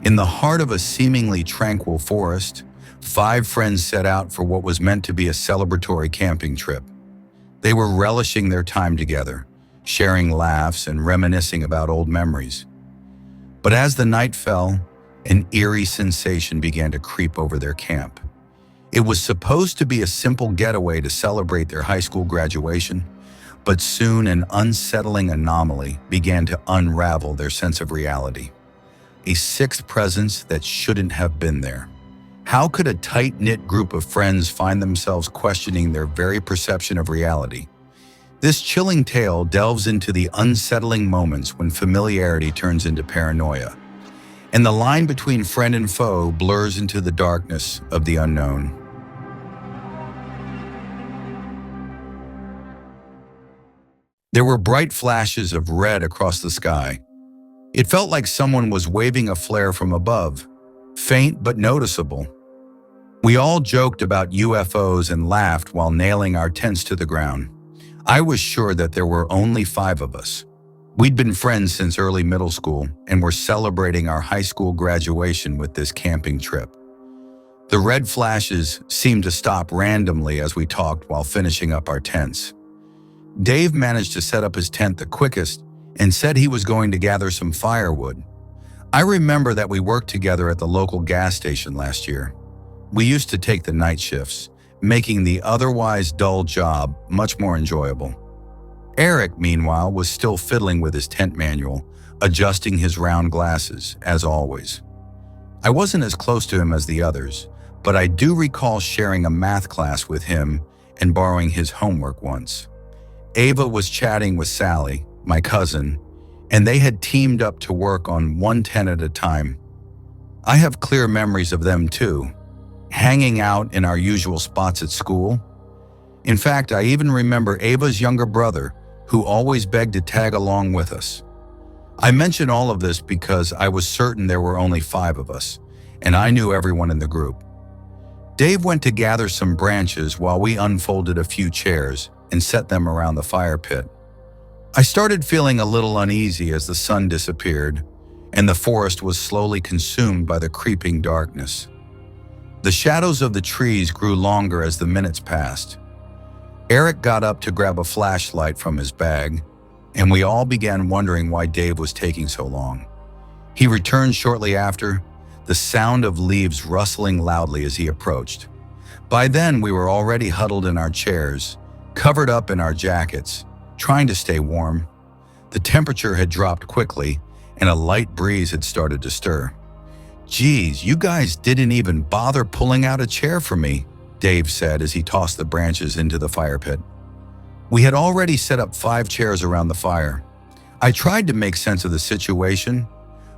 In the heart of a seemingly tranquil forest, 5 friends set out for what was meant to be a celebratory camping trip. They were relishing their time together, sharing laughs and reminiscing about old memories. But as the night fell, an eerie sensation began to creep over their camp. It was supposed to be a simple getaway to celebrate their high school graduation, but soon an unsettling anomaly began to unravel their sense of reality. A sixth presence that shouldn't have been there. How could a tight-knit group of friends find themselves questioning their very perception of reality? This chilling tale delves into the unsettling moments when familiarity turns into paranoia, and the line between friend and foe blurs into the darkness of the unknown. There were bright flashes of red across the sky. It felt like someone was waving a flare from above, faint but noticeable. We all joked about UFOs and laughed while nailing our tents to the ground. I was sure that there were only 5 of us. We'd been friends since early middle school and were celebrating our high school graduation with this camping trip. The red flashes seemed to stop randomly as we talked while finishing up our tents. Dave managed to set up his tent the quickest and said he was going to gather some firewood. I remember that we worked together at the local gas station last year. We used to take the night shifts, making the otherwise dull job much more enjoyable. Eric, meanwhile, was still fiddling with his tent manual, adjusting his round glasses, as always. I wasn't as close to him as the others, but I do recall sharing a math class with him and borrowing his homework once. Ava was chatting with Sally, my cousin, and they had teamed up to work on one tent at a time. I have clear memories of them too, hanging out in our usual spots at school. In fact, I even remember Ava's younger brother, who always begged to tag along with us. I mention all of this because I was certain there were only 5 of us, and I knew everyone in the group. Dave went to gather some branches while we unfolded a few chairs and set them around the fire pit. I started feeling a little uneasy as the sun disappeared and the forest was slowly consumed by the creeping darkness. The shadows of the trees grew longer as the minutes passed. Eric got up to grab a flashlight from his bag, and we all began wondering why Dave was taking so long. He returned shortly after, the sound of leaves rustling loudly as he approached. By then, we were already huddled in our chairs, covered up in our jackets, trying to stay warm. The temperature had dropped quickly, and a light breeze had started to stir. "Geez, you guys didn't even bother pulling out a chair for me," Dave said as he tossed the branches into the fire pit. We had already set up 5 chairs around the fire. I tried to make sense of the situation,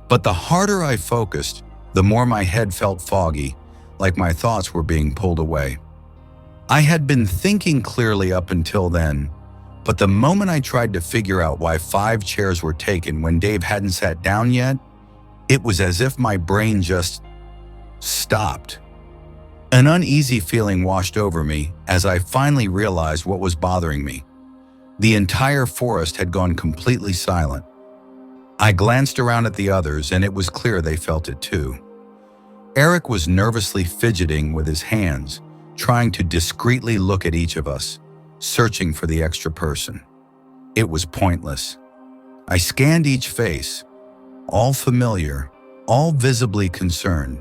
but the harder I focused, the more my head felt foggy, like my thoughts were being pulled away. I had been thinking clearly up until then, but the moment I tried to figure out why 5 chairs were taken when Dave hadn't sat down yet, it was as if my brain just stopped. An uneasy feeling washed over me as I finally realized what was bothering me. The entire forest had gone completely silent. I glanced around at the others, and it was clear they felt it too. Eric was nervously fidgeting with his hands, trying to discreetly look at each of us, searching for the extra person. It was pointless. I scanned each face, all familiar, all visibly concerned,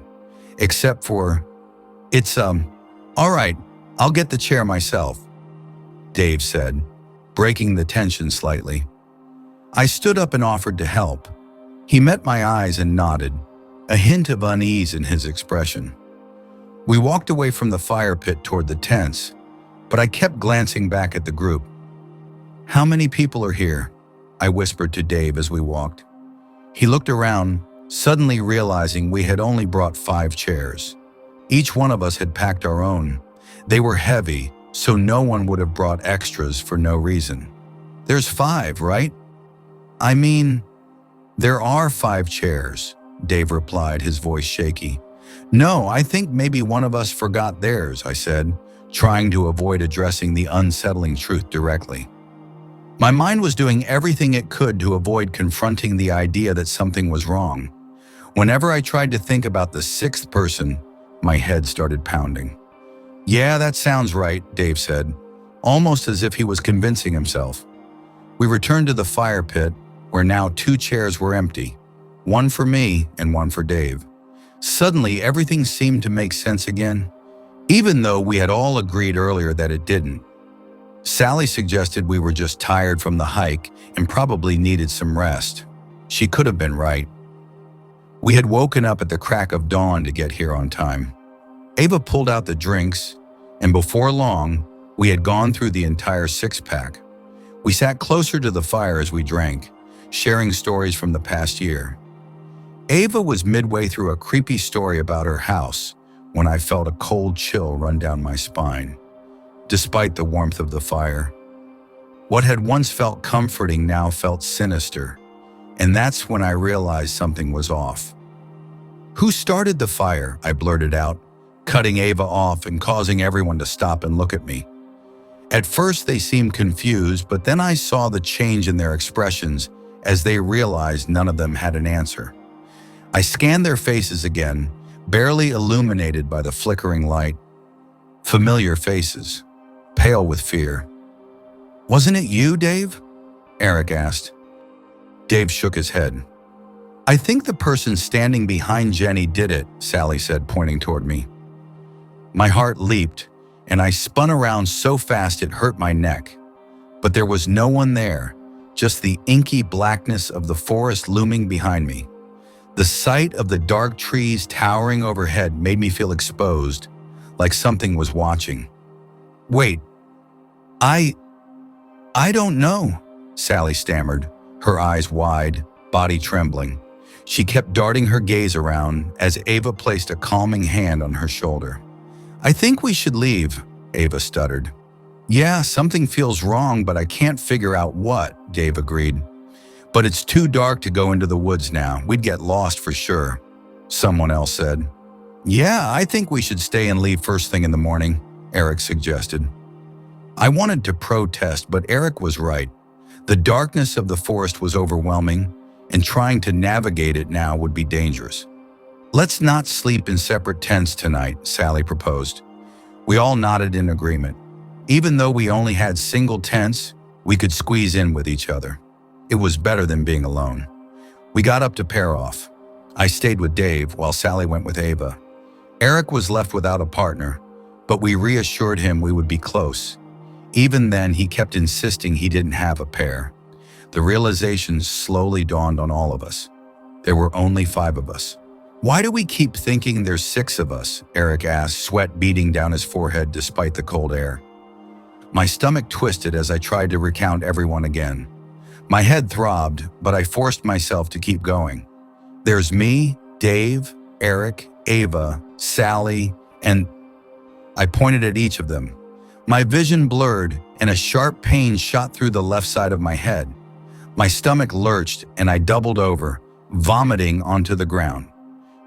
except for, all right, I'll get the chair myself," Dave said, breaking the tension slightly. I stood up and offered to help. He met my eyes and nodded, a hint of unease in his expression. We walked away from the fire pit toward the tents, but I kept glancing back at the group. "How many people are here?" I whispered to Dave as we walked. He looked around, suddenly realizing we had only brought 5 chairs. Each one of us had packed our own. They were heavy, so no one would have brought extras for no reason. "There's 5, right?" "I mean, there are 5 chairs," Dave replied, his voice shaky. "No, I think maybe one of us forgot theirs," I said, trying to avoid addressing the unsettling truth directly. My mind was doing everything it could to avoid confronting the idea that something was wrong. Whenever I tried to think about the sixth person, my head started pounding. Yeah, that sounds right, Dave said, almost as if he was convincing himself. We returned to the fire pit, where now 2 chairs were empty, one for me and one for Dave. Suddenly, everything seemed to make sense again, even though we had all agreed earlier that it didn't. Sally suggested we were just tired from the hike and probably needed some rest. She could have been right. We had woken up at the crack of dawn to get here on time. Ava pulled out the drinks, and before long, we had gone through the entire 6-pack. We sat closer to the fire as we drank, sharing stories from the past year. Ava was midway through a creepy story about her house when I felt a cold chill run down my spine, despite the warmth of the fire. What had once felt comforting now felt sinister, and that's when I realized something was off. Who started the fire? I blurted out, cutting Ava off and causing everyone to stop and look at me. At first they seemed confused, but then I saw the change in their expressions as they realized none of them had an answer. I scanned their faces again, barely illuminated by the flickering light. Familiar faces, pale with fear. Wasn't it you, Dave? Eric asked. Dave shook his head. I think the person standing behind Jenny did it, Sally said, pointing toward me. My heart leaped, and I spun around so fast it hurt my neck. But there was no one there, just the inky blackness of the forest looming behind me. The sight of the dark trees towering overhead made me feel exposed, like something was watching. Wait, I don't know, Sally stammered, her eyes wide, body trembling. She kept darting her gaze around as Ava placed a calming hand on her shoulder. I think we should leave, Ava stuttered. Yeah, something feels wrong, but I can't figure out what, Dave agreed. But it's too dark to go into the woods now. We'd get lost for sure, someone else said. Yeah, I think we should stay and leave first thing in the morning, Eric suggested. I wanted to protest, but Eric was right. The darkness of the forest was overwhelming, and trying to navigate it now would be dangerous. Let's not sleep in separate tents tonight, Sally proposed. We all nodded in agreement. Even though we only had single tents, we could squeeze in with each other. It was better than being alone. We got up to pair off. I stayed with Dave while Sally went with Ava. Eric was left without a partner, but we reassured him we would be close. Even then, he kept insisting he didn't have a pair. The realization slowly dawned on all of us. There were only 5 of us. Why do we keep thinking there's 6 of us? Eric asked, sweat beading down his forehead despite the cold air. My stomach twisted as I tried to recount everyone again. My head throbbed, but I forced myself to keep going. There's me, Dave, Eric, Ava, Sally, and I pointed at each of them. My vision blurred, and a sharp pain shot through the left side of my head. My stomach lurched, and I doubled over, vomiting onto the ground.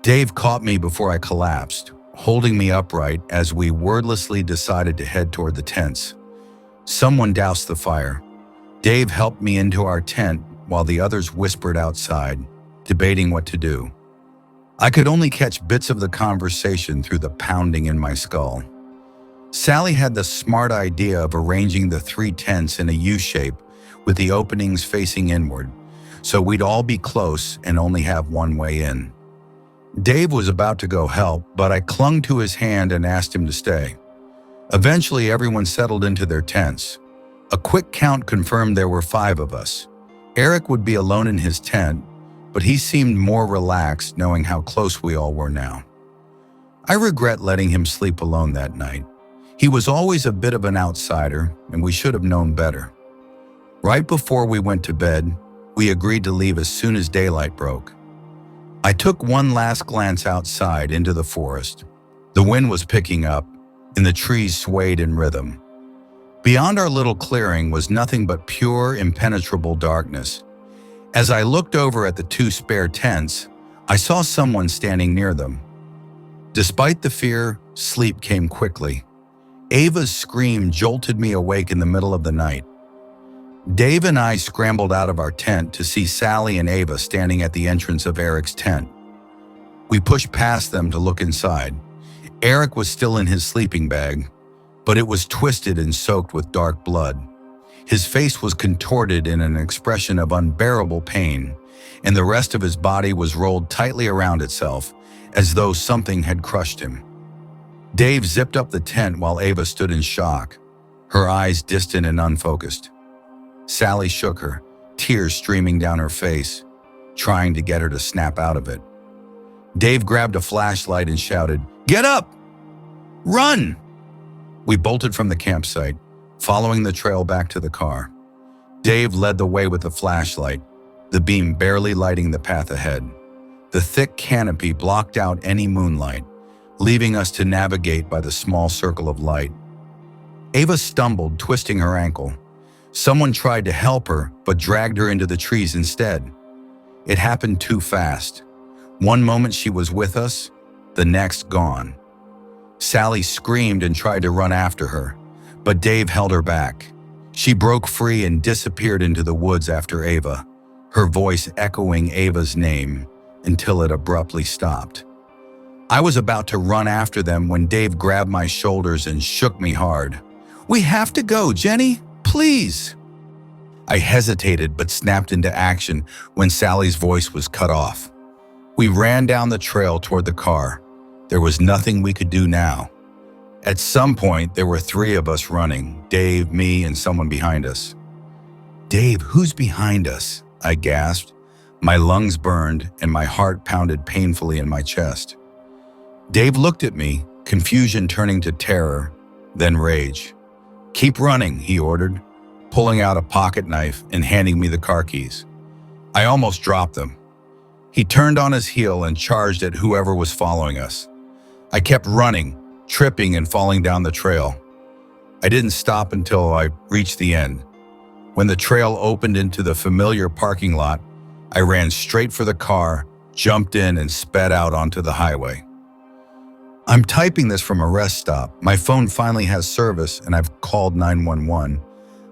Dave caught me before I collapsed, holding me upright as we wordlessly decided to head toward the tents. Someone doused the fire. Dave helped me into our tent while the others whispered outside, debating what to do. I could only catch bits of the conversation through the pounding in my skull. Sally had the smart idea of arranging the 3 tents in a U-shape with the openings facing inward, so we'd all be close and only have one way in. Dave was about to go help, but I clung to his hand and asked him to stay. Eventually, everyone settled into their tents. A quick count confirmed there were 5 of us. Eric would be alone in his tent, but he seemed more relaxed knowing how close we all were now. I regret letting him sleep alone that night. He was always a bit of an outsider, and we should have known better. Right before we went to bed, we agreed to leave as soon as daylight broke. I took one last glance outside into the forest. The wind was picking up, and the trees swayed in rhythm. Beyond our little clearing was nothing but pure, impenetrable darkness. As I looked over at the 2 spare tents, I saw someone standing near them. Despite the fear, sleep came quickly. Ava's scream jolted me awake in the middle of the night. Dave and I scrambled out of our tent to see Sally and Ava standing at the entrance of Eric's tent. We pushed past them to look inside. Eric was still in his sleeping bag, but it was twisted and soaked with dark blood. His face was contorted in an expression of unbearable pain, and the rest of his body was rolled tightly around itself, as though something had crushed him. Dave zipped up the tent while Ava stood in shock, her eyes distant and unfocused. Sally shook her, tears streaming down her face, trying to get her to snap out of it. Dave grabbed a flashlight and shouted, "Get up! Run!" We bolted from the campsite, following the trail back to the car. Dave led the way with the flashlight, the beam barely lighting the path ahead. The thick canopy blocked out any moonlight, leaving us to navigate by the small circle of light. Ava stumbled, twisting her ankle. Someone tried to help her, but dragged her into the trees instead. It happened too fast. One moment she was with us, the next gone. Sally screamed and tried to run after her, but Dave held her back. She broke free and disappeared into the woods after Ava, her voice echoing Ava's name until it abruptly stopped. I was about to run after them when Dave grabbed my shoulders and shook me hard. "We have to go, Jenny, please." I hesitated but snapped into action when Sally's voice was cut off. We ran down the trail toward the car. There was nothing we could do now. At some point, there were three of us running, Dave, me, and someone behind us. "Dave, who's behind us?" I gasped. My lungs burned and my heart pounded painfully in my chest. Dave looked at me, confusion turning to terror, then rage. "Keep running," he ordered, pulling out a pocket knife and handing me the car keys. I almost dropped them. He turned on his heel and charged at whoever was following us. I kept running, tripping and falling down the trail. I didn't stop until I reached the end. When the trail opened into the familiar parking lot, I ran straight for the car, jumped in, and sped out onto the highway. I'm typing this from a rest stop. My phone finally has service and I've called 911,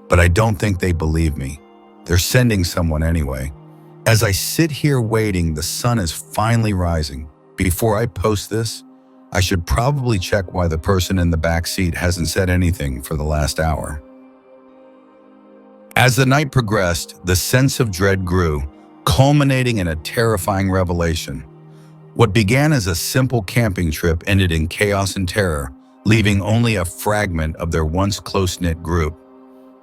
but I don't think they believe me. They're sending someone anyway. As I sit here waiting, the sun is finally rising. Before I post this, I should probably check why the person in the back seat hasn't said anything for the last hour. As the night progressed, the sense of dread grew, culminating in a terrifying revelation. What began as a simple camping trip ended in chaos and terror, leaving only a fragment of their once close-knit group.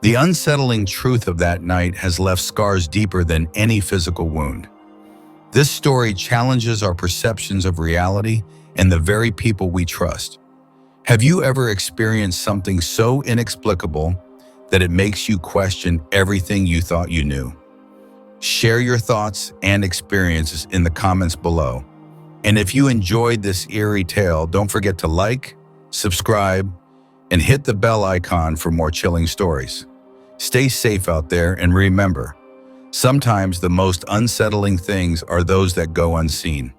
The unsettling truth of that night has left scars deeper than any physical wound. This story challenges our perceptions of reality and the very people we trust. Have you ever experienced something so inexplicable that it makes you question everything you thought you knew? Share your thoughts and experiences in the comments below. And if you enjoyed this eerie tale, don't forget to like, subscribe, and hit the bell icon for more chilling stories. Stay safe out there, and remember, sometimes the most unsettling things are those that go unseen.